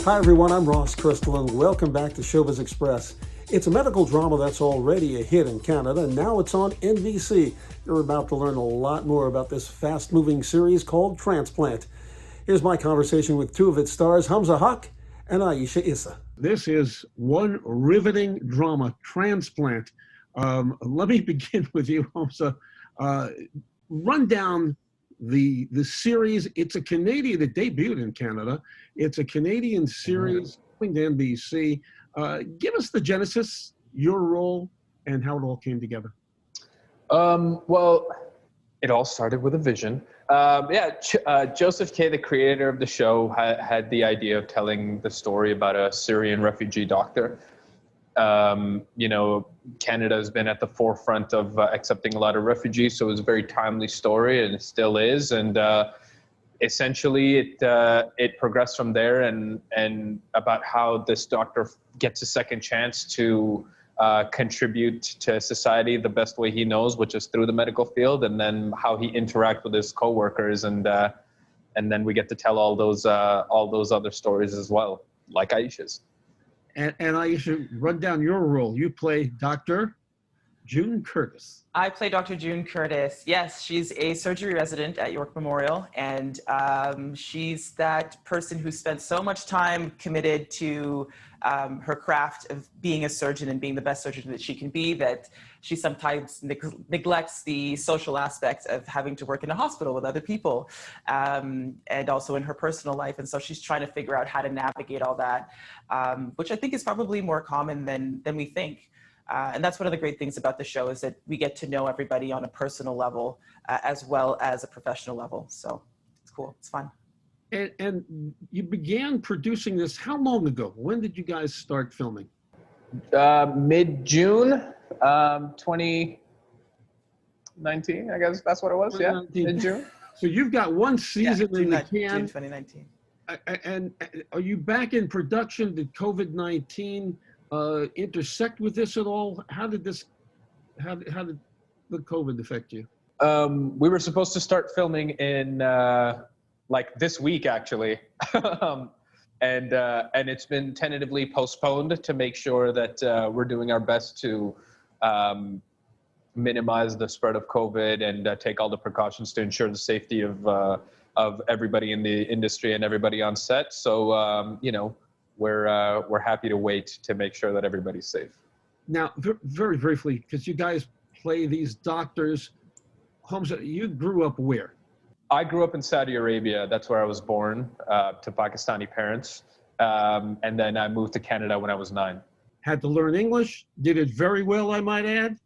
Hi everyone, I'm Ross Crystal and welcome back to Showbiz Express. It's a medical drama that's already a hit in Canada and now it's on NBC. You're about to learn a lot more about this fast-moving series called Transplant. Here's my conversation with two of its stars, Hamza Haq and Ayisha Issa. This is one riveting drama, Transplant. Let me begin with you, Hamza. Run down the series. It's a Canadian, it debuted in Canada. It's a Canadian series coming to NBC. Give us the genesis, your role, and how it all came together. Well, it all started with a vision. Joseph K., the creator of the show, had the idea of telling the story about a Syrian refugee doctor. Canada has been at the forefront of accepting a lot of refugees, so it was a very timely story, and it still is. And essentially, it progressed from there, and about how this doctor gets a second chance to contribute to society the best way he knows, which is through the medical field, and then how he interacts with his coworkers, and then we get to tell all those other stories as well, like Ayisha's. And Ayisha, run down your role. You play Dr. June Curtis. I play Dr. June Curtis. Yes, she's a surgery resident at York Memorial, and she's that person who spent so much time committed to her craft of being a surgeon and being the best surgeon that she can be, that she sometimes neglects the social aspect of having to work in a hospital with other people, and also in her personal life. And so she's trying to figure out how to navigate all that, which I think is probably more common than we think. And that's one of the great things about the show, is that we get to know everybody on a personal level as well as a professional level. So it's cool. It's fun. And you began producing this how long ago? When did you guys start filming? Mid-June, 2019, I guess that's what it was. Yeah, mid-June. So you've got one season in the can. June 2019. And are you back in production? Did COVID-19 intersect with this at all? How did the COVID affect you? We were supposed to start filming in like this week, actually. And it's been tentatively postponed to make sure that we're doing our best to minimize the spread of COVID and take all the precautions to ensure the safety of everybody in the industry and everybody on set. So, we're happy to wait to make sure that everybody's safe. Now, very briefly, because you guys play these doctors, Hamza, you grew up where? I grew up in Saudi Arabia. That's where I was born, to Pakistani parents. And then I moved to Canada when I was 9. Had to learn English. Did it very well, I might add.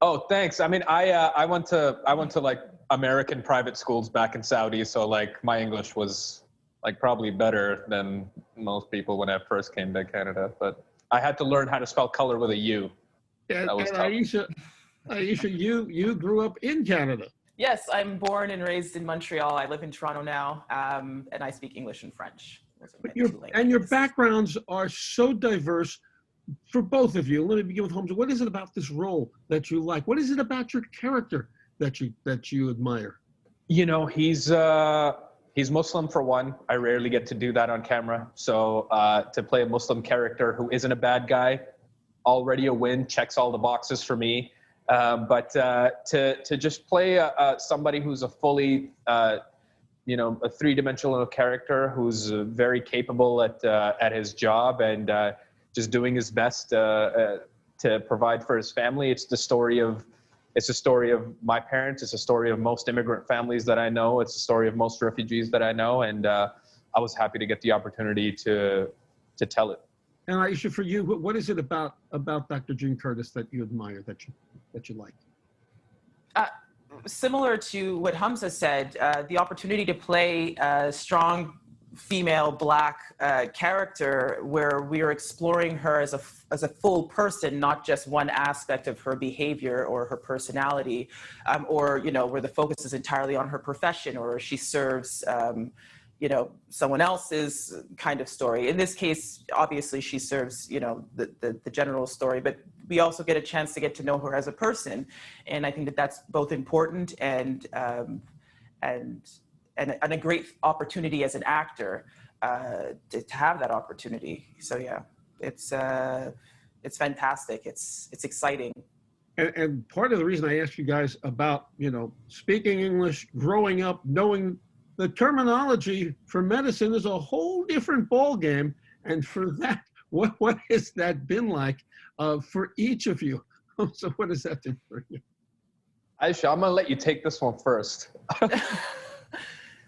Oh, thanks. I mean, I went to like American private schools back in Saudi, so like my English was like probably better than most people when I first came to Canada. But I had to learn how to spell color with a U. And Ayisha, you grew up in Canada. Yes, I'm born and raised in Montreal. I live in Toronto now, and I speak English and French. But your backgrounds are so diverse for both of you. Let me begin with Hamza. What is it about this role that you like? What is it about your character that you admire? You know, he's Muslim, for one. I rarely get to do that on camera. So to play a Muslim character who isn't a bad guy, already a win, checks all the boxes for me. But to just play somebody who's a fully, a three-dimensional character who's very capable at his job and just doing his best to provide for his family. It's a story of my parents. It's a story of most immigrant families that I know. It's a story of most refugees that I know. And I was happy to get the opportunity to tell it. And Ayisha, for you, what is it about Dr. June Curtis that you admire, that you like? Similar to what Hamza said, the opportunity to play a strong female Black character where we are exploring her as a full person, not just one aspect of her behavior or her personality, or where the focus is entirely on her profession, or she serves someone else's kind of story. In this case, obviously she serves, the general story, but we also get a chance to get to know her as a person. And I think that that's both important and a great opportunity as an actor have that opportunity. So yeah, it's fantastic. It's exciting. And part of the reason I asked you guys about, speaking English, growing up, knowing the terminology for medicine is a whole different ballgame. And for that, what has that been like for each of you? So what has that been for you? Ayisha, I'm going to let you take this one first.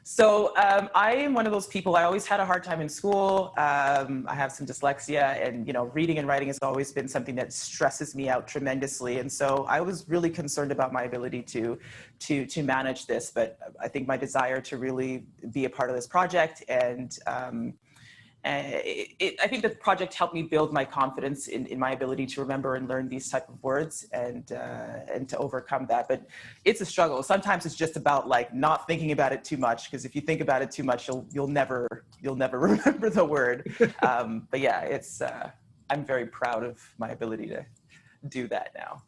So I am one of those people, I always had a hard time in school. I have some dyslexia, and reading and writing has always been something that stresses me out tremendously. And so I was really concerned about my ability to manage this. But I think my desire to really be a part of this project, and I think the project helped me build my confidence in my ability to remember and learn these type of words, and to overcome that. But it's a struggle. Sometimes it's just about like not thinking about it too much, because if you think about it too much, you'll never remember the word. But yeah, I'm very proud of my ability to do that now.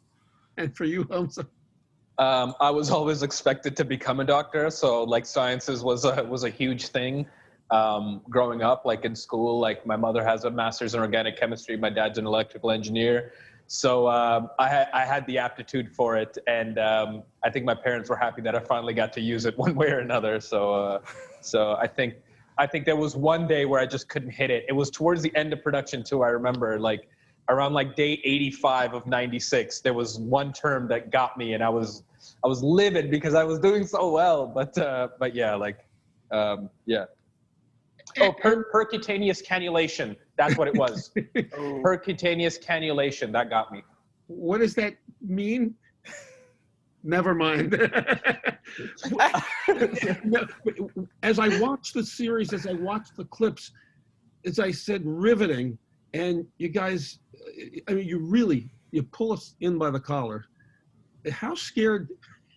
And for you, Hamza? I was always expected to become a doctor, so like sciences was a huge thing. Growing up, like in school, like my mother has a master's in organic chemistry, my dad's an electrical engineer, so I had the aptitude for it, and I think my parents were happy that I finally got to use it one way or another. So I think there was one day where I just couldn't hit it. It was towards the end of production too. I remember like around like day 85 of 96, there was one term that got me, and I was livid because I was doing so well, but yeah, like yeah. Oh, percutaneous cannulation. That's what it was. Percutaneous cannulation. That got me. What does that mean? Never mind. As I watched the series, as I watched the clips, as I said, riveting. And you guys, I mean, you pull us in by the collar. How scared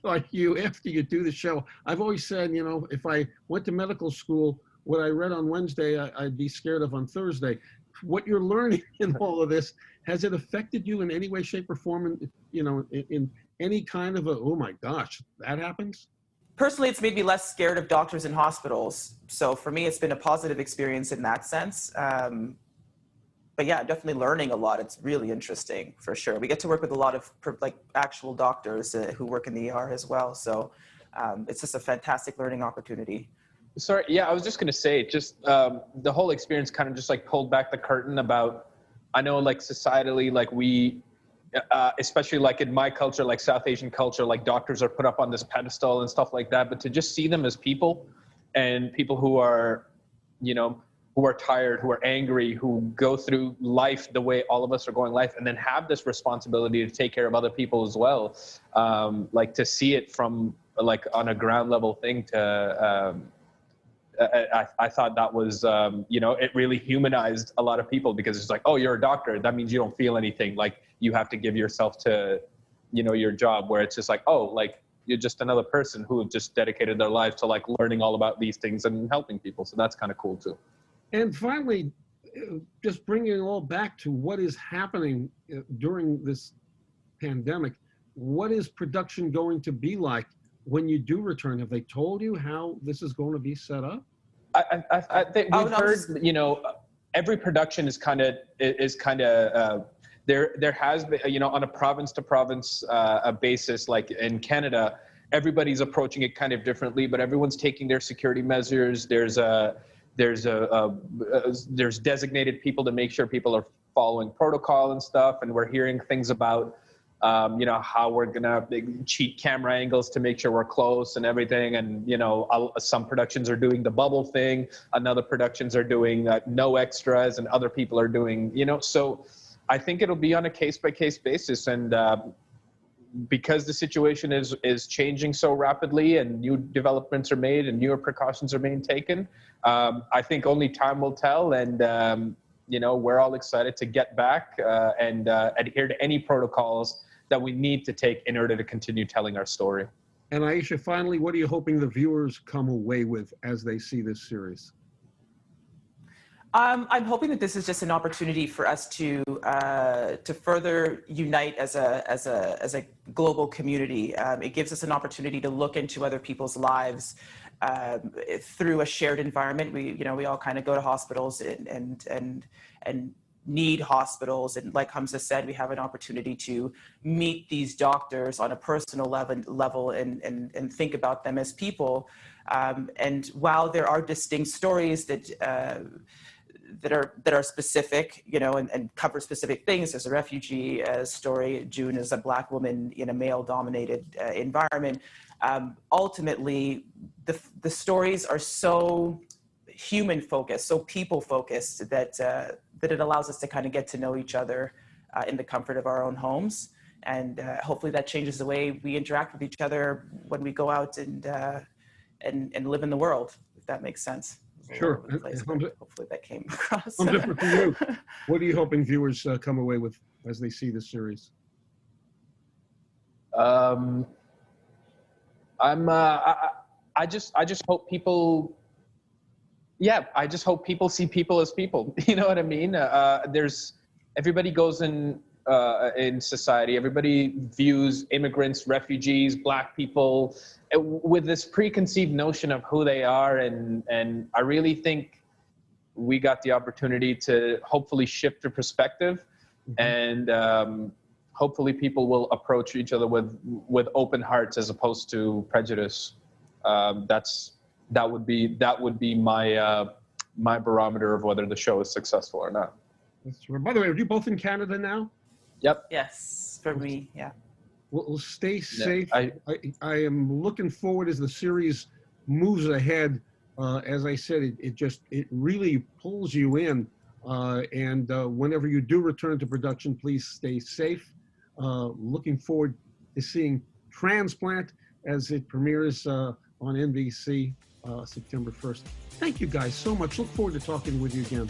are you after you do the show? I've always said, if I went to medical school, what I read on Wednesday, I'd be scared of on Thursday. What you're learning in all of this, has it affected you in any way, shape, or form, in any kind of oh my gosh, that happens? Personally, it's made me less scared of doctors and hospitals. So for me, it's been a positive experience in that sense. But yeah, definitely learning a lot. It's really interesting, for sure. We get to work with a lot of like actual doctors who work in the ER as well. So it's just a fantastic learning opportunity. Sorry, yeah, I was just going to say, just the whole experience kind of just like pulled back the curtain about, I know like societally, like we, especially like in my culture, like South Asian culture, like doctors are put up on this pedestal and stuff like that, but to just see them as people, and people who are, who are tired, who are angry, who go through life the way all of us are going life, and then have this responsibility to take care of other people as well. Like to see it from like on a ground level thing to, I thought that was, it really humanized a lot of people, because it's like, oh, you're a doctor. That means you don't feel anything. Like you have to give yourself to, your job, where it's just like, oh, like you're just another person who just dedicated their lives to like learning all about these things and helping people. So that's kind of cool too. And finally, just bringing it all back to what is happening during this pandemic, what is production going to be like when you do return? Have they told you how this is going to be set up? I think we've heard, every production is kind of there has been, on a province to province basis, like in Canada, everybody's approaching it kind of differently, but everyone's taking their security measures. There's designated people to make sure people are following protocol and stuff. And we're hearing things about, how we're gonna cheat camera angles to make sure we're close and everything. And, some productions are doing the bubble thing. Another productions are doing no extras, and other people are doing, so I think it'll be on a case-by-case basis. And because the situation is changing so rapidly, and new developments are made and newer precautions are being taken, I think only time will tell. And, we're all excited to get back and adhere to any protocols that we need to take in order to continue telling our story. And Ayisha, finally, what are you hoping the viewers come away with as they see this series? I'm hoping that this is just an opportunity for us to further unite as a global community. It gives us an opportunity to look into other people's lives through a shared environment. We all kind of go to hospitals and need hospitals. And like Hamza said, we have an opportunity to meet these doctors on a personal level and think about them as people. And while there are distinct stories that are specific, and cover specific things. There's a refugee story. June is a Black woman in a male-dominated environment. Ultimately, the stories are so human-focused, so people-focused that it allows us to kind of get to know each other in the comfort of our own homes. And hopefully that changes the way we interact with each other when we go out and live in the world, if that makes sense. Sure. Hopefully that came across. I'm different from you. What are you hoping viewers come away with as they see the series? I just hope people. Yeah, I just hope people see people as people. You know what I mean? Everybody goes in society. Everybody views immigrants, refugees, Black people with this preconceived notion of who they are, and I really think we got the opportunity to hopefully shift the perspective, and hopefully people will approach each other with open hearts as opposed to prejudice. That would be my barometer of whether the show is successful or not. That's right. By the way, are you both in Canada now? Yep. Yes, for me, yeah. Well, stay safe. I am looking forward as the series moves ahead. As I said, it really pulls you in. And whenever you do return to production, please stay safe. Looking forward to seeing Transplant as it premieres on NBC September 1st. Thank you guys so much. Look forward to talking with you again.